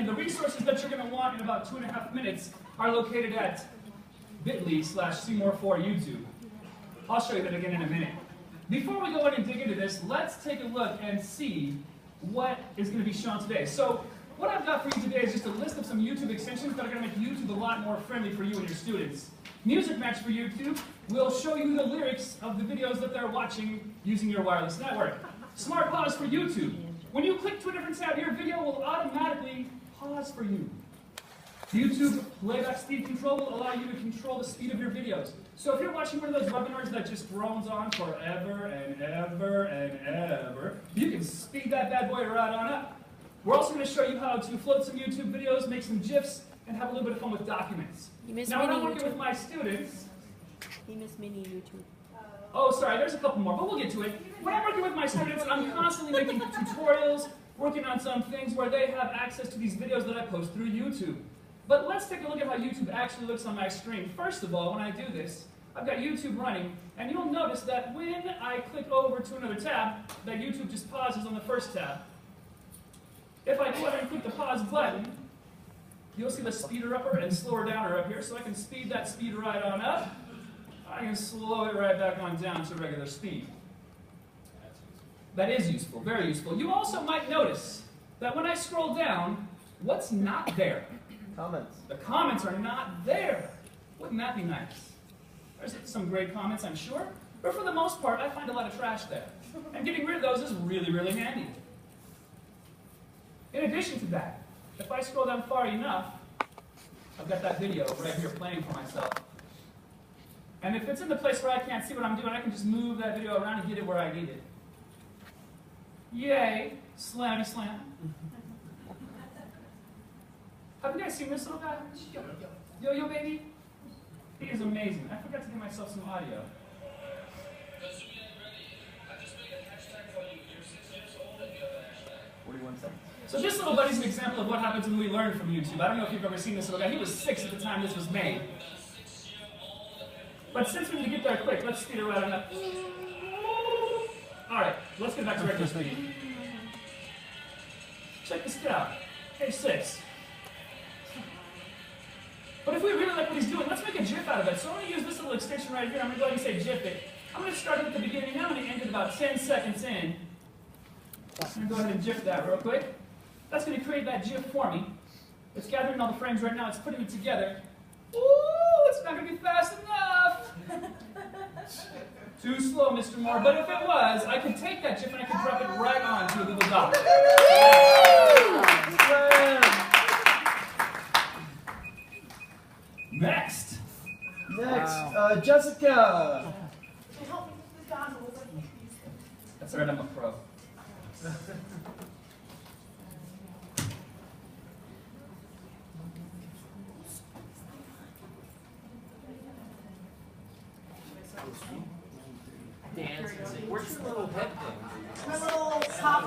and the resources that you're going to want in about 2.5 minutes are located at bit.ly/C-more4YouTube. I'll show you that again in a minute. Before we go in and dig into this, let's take a look and see what is going to be shown today. So what I've got for you today is just a list of some YouTube extensions that are going to make YouTube a lot more friendly for you and your students. Music Match for YouTube will show you the lyrics of the videos that they're watching using your wireless network. Smart Pause for YouTube. When you click to a different tab, your video will automatically pause for you. YouTube Playback Speed Control will allow you to control the speed of your videos. So if you're watching one of those webinars that just drones on forever and ever and ever, you can speed that bad boy right on up. We're also going to show you how to float some YouTube videos, make some GIFs, and have a little bit of fun with documents. Now when I'm working with my students... You miss mini YouTube. Oh, sorry, there's a couple more, but we'll get to it. When I'm working with my students, I'm constantly making tutorials, working on some things where they have access to these videos that I post through YouTube. But let's take a look at how YouTube actually looks on my screen. First of all, when I do this, I've got YouTube running, and you'll notice that when I click over to another tab, that YouTube just pauses on the first tab. If I go ahead and click the pause button, you'll see the speeder upper and slower downer up here, so I can speed that speed right on up. I can slow it right back on down to regular speed. That is useful, very useful. You also might notice that when I scroll down, what's not there? Comments. The comments are not there. Wouldn't that be nice? There's some great comments, I'm sure, but for the most part, I find a lot of trash there. And getting rid of those is really, really handy. In addition to that, if I scroll down far enough, I've got that video right here playing for myself. And if it's in the place where I can't see what I'm doing, I can just move that video around and get it where I need it. Yay! Slammy slam. Have you guys seen this little guy? Yo, baby? He is amazing. I forgot to give myself some audio. 41 seconds. So this little buddy's an example of what happens when we learn from YouTube. I don't know if you've ever seen this little guy. He was 6 at the time this was made. But since we need to get there quick, let's speed it right on up. Alright, let's get back to regular speed. Check this kid out. Page 6. But if we really like what he's doing, let's make a GIF out of it. So I'm going to use this little extension right here. I'm going to go ahead and say GIF it. I'm going to start at the beginning. I'm going to end it about 10 seconds in. I'm going to go ahead and GIF that real quick. That's going to create that GIF for me. It's gathering all the frames right now. It's putting it together. Ooh, it's not going to be fast enough. Too slow, Mr. Moore. But if it was, I could take that GIF and I could drop it right onto a Google Doc. Next. Next, Jessica. That's right, I'm a pro. Dance and sing. Where's your little head thing? My little top